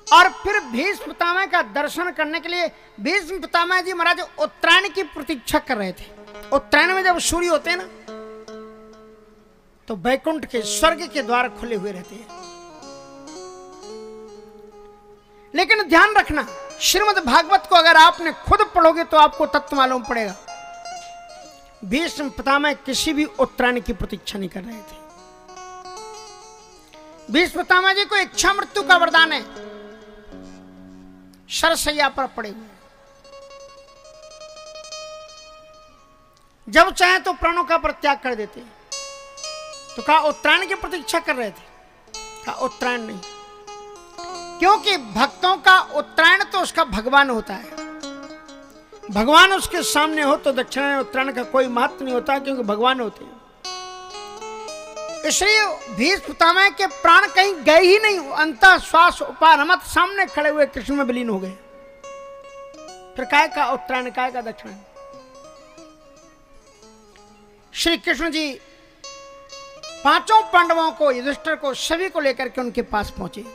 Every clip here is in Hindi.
और फिर भीष्म पितामह का दर्शन करने के लिए भीष्म पितामह जी महाराज उत्तरायण की प्रतीक्षा कर रहे थे। उत्तरायण में जब सूर्य होते हैं ना, तो वैकुंठ के स्वर्ग के द्वार खुले हुए रहते हैं। लेकिन ध्यान रखना, श्रीमद् भागवत को अगर आपने खुद पढ़ोगे तो आपको तत्व मालूम पड़ेगा। भीष्म पितामह किसी भी उत्तरायण की प्रतीक्षा नहीं कर रहे थे। भीष्म पितामह जी को इच्छा मृत्यु का वरदान है, शरशैया पर पड़े हुए, जब चाहे तो प्राणों का परित्याग कर देते। तो कहा उत्तरायण की प्रतीक्षा कर रहे थे? कहा उत्तरायण नहीं, क्योंकि भक्तों का उत्तरायण तो उसका भगवान होता है। भगवान उसके सामने हो तो दक्षिणायन उत्तरायण का कोई महत्व नहीं होता, क्योंकि भगवान होते हैं। इसलिए भीष्म पितामह के प्राण कहीं गए ही नहीं, अंतः श्वास उपानमत सामने खड़े हुए कृष्ण में विलीन हो गए। फिर काय का उत्तरायण, काय का दक्षिणायन? श्री कृष्ण जी पांचों पांडवों को, युधिष्ठिर को, सभी को लेकर के उनके पास पहुंचे।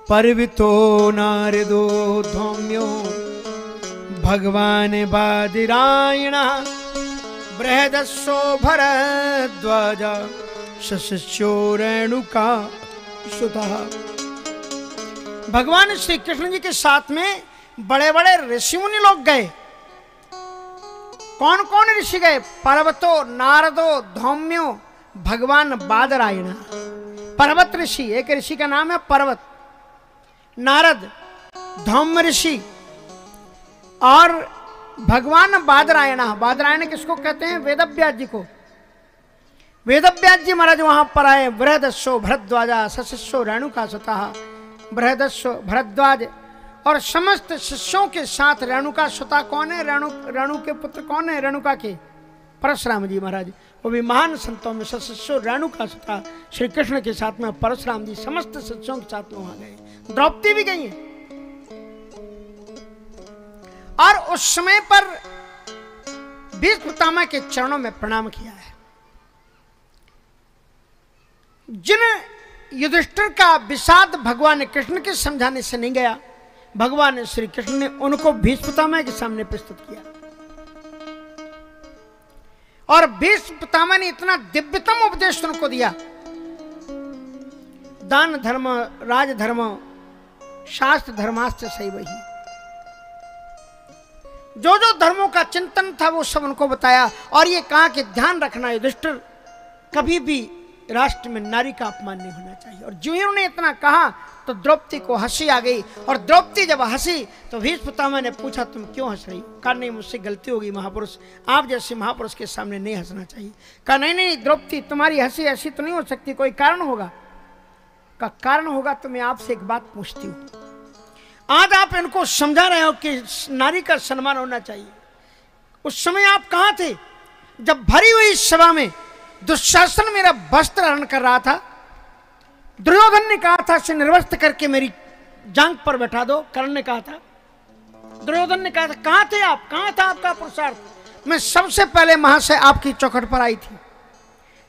परवितो नारदो धौम्यो भगवान बादिरायण बृहदस्सो भरद्वाज सशिष्यो रेणुका सुतः। भगवान श्री कृष्ण जी के साथ में बड़े बड़े ऋषि मुनि लोग गए। कौन कौन ऋषि गए? पर्वतो नारदो धौम्यो भगवान बादरायण। पर्वत ऋषि, एक ऋषि का नाम है पर्वत, नारद, धौम्य ऋषि और भगवान बादरायण। बादरायण किसको कहते हैं? वेदव्यास जी को। वेदव्यास जी महाराज वहां पर आए। बृहदस्सो भरद्वाजा सशिष्यो रेणुका सुतः। बृहदस्सो भरद्वाज और समस्त शिष्यों के साथ रेणुका सुता कौन है? रेणु के पुत्र कौन है? रेणुका के परशुराम जी महाराज, वो भी महान संतों में सशिष्यो रेणुका सुता। श्री कृष्ण के साथ में परशुराम जी समस्त शिष्यों के साथ में वहां गए। द्रौपदी भी गई है। और उस समय पर भीष्म पितामह के चरणों में प्रणाम किया है। जिन युधिष्ठिर का विषाद भगवान कृष्ण के समझाने से नहीं गया, भगवान श्री कृष्ण ने उनको भीष्म पितामह के सामने प्रस्तुत किया। और भीष्म पितामह ने इतना दिव्यतम उपदेश उनको दिया। दान धर्म, राजधर्म, शास्त्र धर्मास्त्र सही वही, जो जो धर्मों का चिंतन था वो सब उनको बताया। और ये कहा कि ध्यान रखना युधिष्ठिर, कभी भी राष्ट्र में नारी का अपमान नहीं होना चाहिए। और जो ही उन्होंने इतना कहा तो द्रौपदी को हंसी आ गई। और द्रौपदी जब हंसी तो भीष्म पितामह ने पूछा तुम क्यों हंस रही? कहा नहीं, मुझसे गलती होगी महापुरुष, आप जैसे महापुरुष के सामने नहीं हंसना चाहिए। कहा नहीं नहीं द्रौपदी, तुम्हारी हंसी ऐसी तो नहीं हो सकती, कोई कारण होगा। का कारण होगा तो मैं आपसे एक बात पूछती हूँ। आज आप इनको समझा रहे हो कि नारी का सम्मान होना चाहिए, उस समय आप कहां थे जब भरी हुई सभा में दुशासन मेरा वस्त्र हरण कर रहा था? दुर्योधन ने कहा था इसे निर्वस्त्र करके मेरी जांघ पर बैठा दो, कर्ण ने कहा था, दुर्योधन ने कहा था। कहां थे आप? कहां था आपका पुरुषार्थ? मैं सबसे पहले महाशय आपकी चौखट पर आई थी।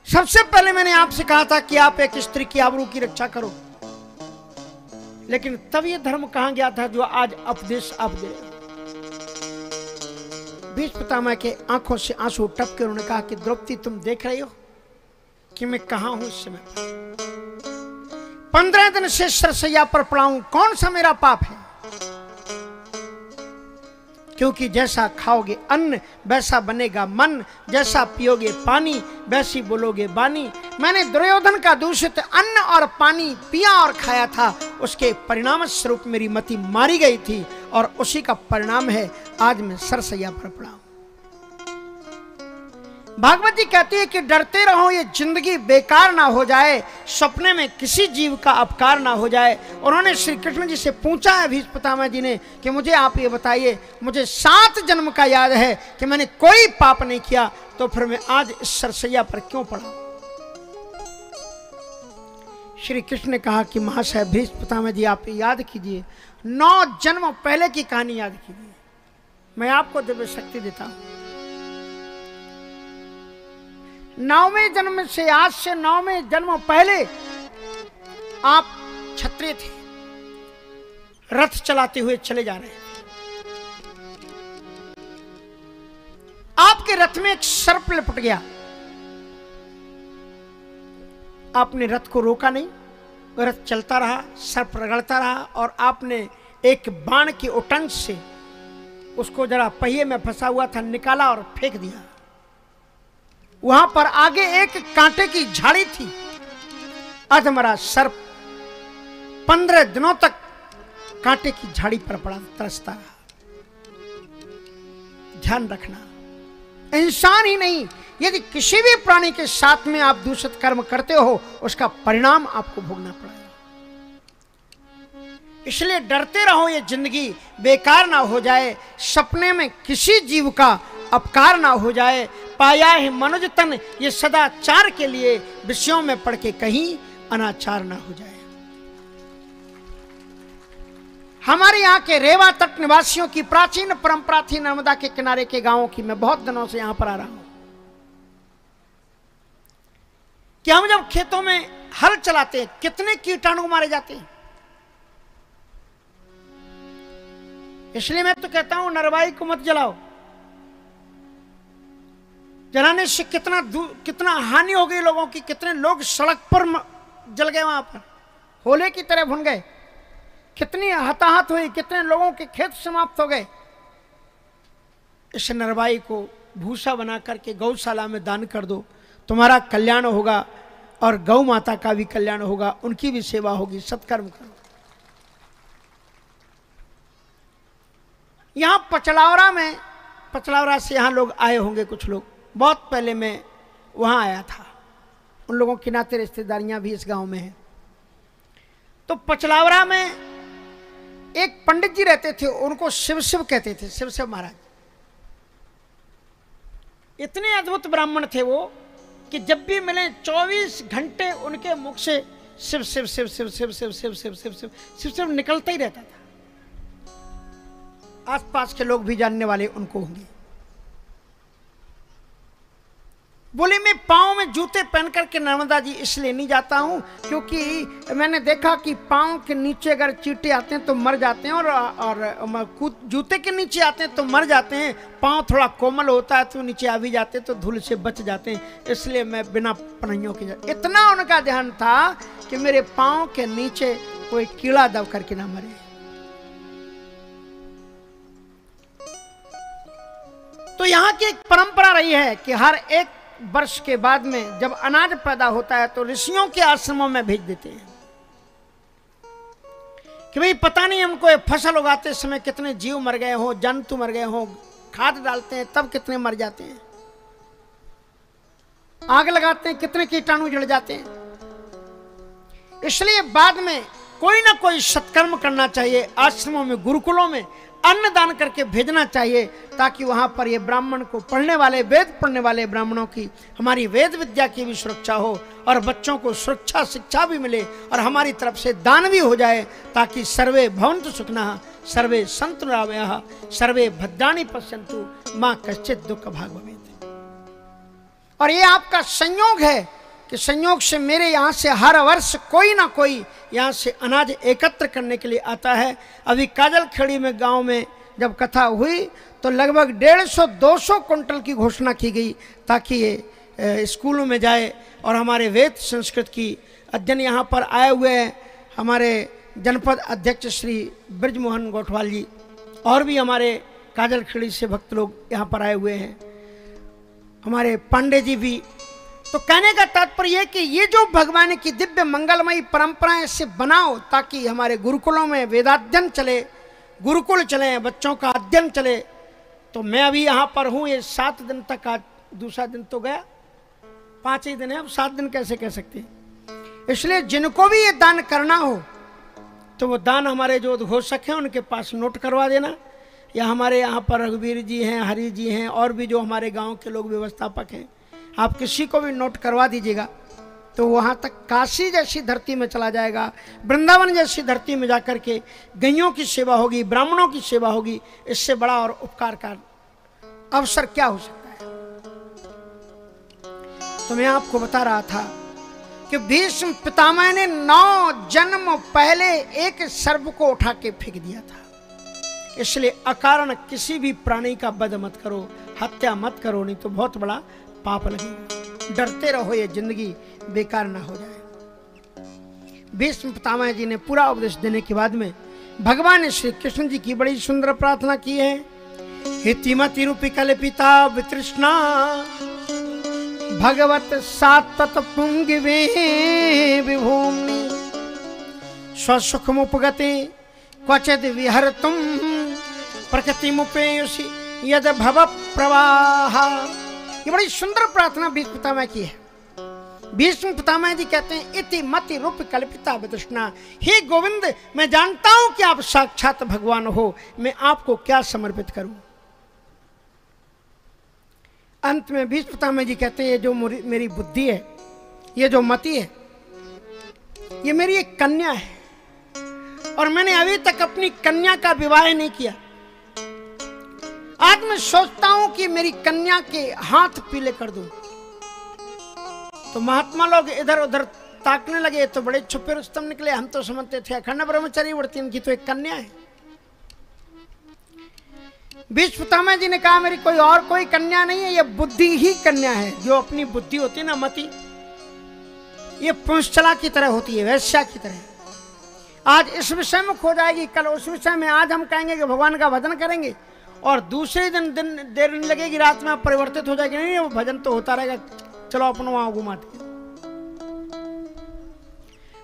सबसे पहले मैंने आपसे कहा था कि आप एक स्त्री की आबरू की रक्षा करो। लेकिन तब ये धर्म कहां गया था जो आज उपदेश आप दे रहे हो? भीष्म पितामह के आंखों से आंसू टपके उन्होंने कहा कि द्रौपदी तुम देख रही हो कि मैं कहां हूं इस समय? 15 दिन से सरसैया पर पड़ा हूं, कौन सा मेरा पाप है? क्योंकि जैसा खाओगे अन्न वैसा बनेगा मन, जैसा पियोगे पानी वैसी बोलोगे बानी। मैंने दुर्योधन का दूषित अन्न और पानी पिया और खाया था, उसके परिणाम स्वरूप मेरी मति मारी गई थी और उसी का परिणाम है आज मैं सरसैया पर पड़ा हूं। भागवत जी कहती है कि डरते रहो ये जिंदगी बेकार ना हो जाए, सपने में किसी जीव का अपकार ना हो जाए। उन्होंने श्री कृष्ण जी से पूछा है भीष्म पितामह जी ने कि मुझे आप ये बताइए, मुझे 7 जन्म का याद है कि मैंने कोई पाप नहीं किया, तो फिर मैं आज इस सरसैया पर क्यों पड़ा? श्री कृष्ण ने कहा कि महाशय भीष्म पितामह जी आप याद कीजिए, 9 जन्म पहले की कहानी याद कीजिए, मैं आपको दिव्य शक्ति देता हूं। 9वें जन्म से, आज से 9वें जन्म पहले आप क्षत्रिय थे, रथ चलाते हुए चले जा रहे थे। आपके रथ में एक सर्प लिपट गया। आपने रथ को रोका नहीं, रथ चलता रहा, सर्प रगड़ता रहा, और आपने एक बाण की उटंक से उसको जरा पहिए में फंसा हुआ था निकाला और फेंक दिया। वहां पर आगे एक कांटे की झाड़ी थी। अधमरा सर्प 15 दिनों तक कांटे की झाड़ी पर पड़ा तरसता रहा। ध्यान रखना, इंसान ही नहीं, यदि किसी भी प्राणी के साथ में आप दूषित कर्म करते हो, उसका परिणाम आपको भोगना पड़ेगा। इसलिए डरते रहो, ये जिंदगी बेकार ना हो जाए, सपने में किसी जीव का अपकार ना हो जाए। पाया है मनुज तन ये सदाचार के लिए, विषयों में पढ़ के कहीं अनाचार ना हो जाए। हमारे यहाँ के रेवा तट निवासियों की प्राचीन परंपरा थी, नर्मदा के किनारे के गांवों की। मैं बहुत दिनों से यहां पर आ रहा हूं कि हम जब खेतों में हल चलाते हैं, कितने कीटाणु मारे जाते हैं। इसलिए मैं तो कहता हूं नरवाई को मत जलाओ। जलाने से कितना हानि हो गई लोगों की, कितने लोग सड़क पर जल गए, वहां पर होले की तरह भुन गए, कितनी हताहत हुई, कितने लोगों के खेत समाप्त हो गए। इस नरवाई को भूसा बना करके गौशाला में दान कर दो, तुम्हारा कल्याण होगा और गौ माता का भी कल्याण होगा, उनकी भी सेवा होगी। सत्कर्म करो। यहां पचलावरा से यहां लोग आए होंगे कुछ लोग, बहुत पहले मैं वहां आया था, उन लोगों की नाते रिश्तेदारियां भी इस गांव में हैं। तो पचलावरा में एक पंडित जी रहते थे, उनको शिव शिव कहते थे, शिव शिव महाराज। इतने अद्भुत ब्राह्मण थे वो कि जब भी मिले 24 घंटे उनके मुख से शिव शिव शिव शिव शिव शिव शिव शिव शिव शिव शिव शिव निकलता ही रहता था। आसपास के लोग भी जानने वाले उनको होंगे। बोले मैं पांव में जूते पहन करके नर्मदा जी इसलिए नहीं जाता हूं क्योंकि मैंने देखा कि पांव के नीचे अगर चींटे आते हैं तो मर जाते हैं, और जूते के नीचे आते हैं तो मर जाते हैं। पांव थोड़ा कोमल होता है तो नीचे आ भी जाते हैं तो धूल से बच जाते हैं, इसलिए मैं बिना पन्हियों के जाता। इतना उनका ध्यान था कि मेरे पांव के नीचे कोई कीड़ा दब करके ना मरे। तो यहाँ की एक परंपरा रही है कि हर एक वर्ष के बाद में जब अनाज पैदा होता है तो ऋषियों के आश्रमों में भेज देते हैं कि भाई पता नहीं हमको ये फसल उगाते समय कितने जीव मर गए हो, जंतु मर गए हो, खाद डालते हैं तब कितने मर जाते हैं, आग लगाते हैं कितने कीटाणु जड़ जाते हैं। इसलिए बाद में कोई ना कोई सत्कर्म करना चाहिए, आश्रमों में गुरुकुलों में अन्न दान करके भेजना चाहिए, ताकि वहां पर ये ब्राह्मण को पढ़ने वाले, वेद पढ़ने वाले ब्राह्मणों की, हमारी वेद विद्या की भी सुरक्षा हो और बच्चों को सुरक्षा शिक्षा भी मिले और हमारी तरफ से दान भी हो जाए, ताकि सर्वे भवन्तु सुखिनः सर्वे सन्तु निरामयाः सर्वे भद्राणि पश्यन्तु मां कश्चित् दुःख भाग् भवेत्। और ये आपका संयोग है कि संयोग से मेरे यहाँ से हर वर्ष कोई ना कोई यहाँ से अनाज एकत्र करने के लिए आता है। अभी काजलखेड़ी में गांव में जब कथा हुई तो लगभग 150-200 कुंटल की घोषणा की गई, ताकि ये स्कूलों में जाए। और हमारे वेद संस्कृत की अध्ययन यहाँ पर आए हुए हैं हमारे जनपद अध्यक्ष श्री ब्रजमोहन गोठवाल जी, और भी हमारे काजलखेड़ी से भक्त लोग यहाँ पर आए हुए हैं, हमारे पांडे जी भी। तो कहने का तात्पर्य है कि ये जो भगवान की दिव्य मंगलमयी परंपराएं से बनाओ, ताकि हमारे गुरुकुलों में वेदाध्ययन चले, गुरुकुल चले, बच्चों का अध्ययन चले। तो मैं अभी यहाँ पर हूँ, ये 7 दिन तक, आज दूसरा दिन तो गया, 5 ही दिन है, अब 7 दिन कैसे कह सकते हैं। इसलिए जिनको भी ये दान करना हो तो वो दान हमारे जो उद्घोषक हैं उनके पास नोट करवा देना, या हमारे यहाँ पर रघुवीर जी हैं, हरि जी हैं, और भी जो हमारे गाँव के लोग व्यवस्थापक हैं, आप किसी को भी नोट करवा दीजिएगा। तो वहाँ तक काशी जैसी धरती में चला जाएगा, वृंदावन जैसी धरती में जाकर के गैयों की सेवा होगी, ब्राह्मणों की सेवा होगी। इससे बड़ा और उपकार का अवसर क्या हो सकता है। तो मैं आपको बता रहा था कि भीष्म पितामह ने 9 जन्म पहले एक सर्प को उठा के फेंक दिया था। इसलिए अकारण किसी भी प्राणी का वध मत करो, हत्या मत करो, नहीं तो बहुत बड़ा पाप लगेगा। डरते रहो, ये जिंदगी बेकार ना हो जाए। भीष्म पितामह जी ने पूरा उपदेश देने के बाद में भगवान श्री कृष्ण जी की बड़ी सुंदर प्रार्थना की है। हितिमति रूपी कल्पिता वितृष्णा भगवत सात्वत पुंगिवे विभूमि स्वसुखमुपगते क्वचिद विहरतुम प्रकृतिमुपेयुषि यद भव प्रवाह। ये बड़ी सुंदर प्रार्थना भीष्म पितामह की है। भीष्म पितामह जी कहते हैं इति मति रूप कल्पिता वितृष्णा, हे गोविंद मैं जानता हूं कि आप साक्षात भगवान हो, मैं आपको क्या समर्पित करूं। अंत में भीष्म पितामह जी कहते हैं ये जो मेरी बुद्धि है, ये जो मति है, ये मेरी एक कन्या है और मैंने अभी तक अपनी कन्या का विवाह नहीं किया। आज मैं सोचता हूं कि मेरी कन्या के हाथ पीले कर दूं। तो महात्मा लोग इधर उधर ताकने लगे, तो बड़े छुपे रुस्तम निकले। हम तो समझते थे अखंड ब्रह्मचारी व्रती इनकी तो एक कन्या है। भीष्म पितामह जी ने कहा मेरी कोई कन्या नहीं है, ये बुद्धि ही कन्या है। जो अपनी बुद्धि होती है ना, मति, ये पुंसला की तरह होती है, वैश्या की तरह। आज इस विषय में खो जाएगी, कल उस विषय में। आज हम कहेंगे कि भगवान का भजन करेंगे और दूसरे दिन देर नहीं लगेगी, रात में परिवर्तित हो जाएगी। नहीं, वो भजन तो होता रहेगा, चलो अपन वहां घुमाते।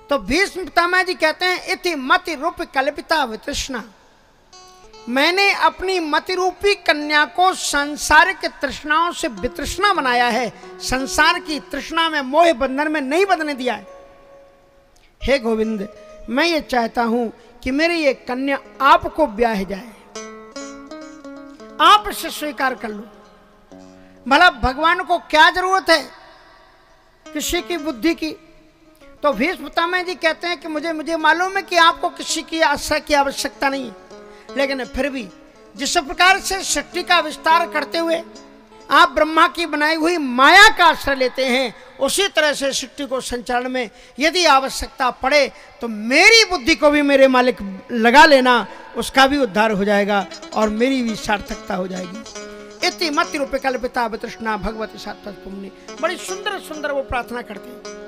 तो भीष्म पितामह जी कहते हैं इति मति रूप कल्पिता वितृष्णा, मैंने अपनी मति रूपी कन्या को संसार के तृष्णाओं से वितृष्णा बनाया है, संसार की तृष्णा में मोह बंधन में नहीं बंधने दिया है। हे गोविंद, मैं ये चाहता हूं कि मेरी ये कन्या आपको ब्याह जाए, आप इसे स्वीकार कर लो। भला भगवान को क्या जरूरत है किसी की बुद्धि की। तो भीष्म पितामह जी कहते हैं कि मुझे मालूम है कि आपको किसी की आश्रय की आवश्यकता नहीं है, लेकिन फिर भी जिस प्रकार से सृष्टि का विस्तार करते हुए आप ब्रह्मा की बनाई हुई माया का आश्रय लेते हैं, उसी तरह से सृष्टि को संचालन में यदि आवश्यकता पड़े तो मेरी बुद्धि को भी मेरे मालिक लगा लेना, उसका भी उद्धार हो जाएगा और मेरी भी सार्थकता हो जाएगी। इति मति रूपे कल्पिता वितृष्णा भगवती सात्वत पुण्य। बड़ी सुंदर सुंदर वो प्रार्थना करते हैं।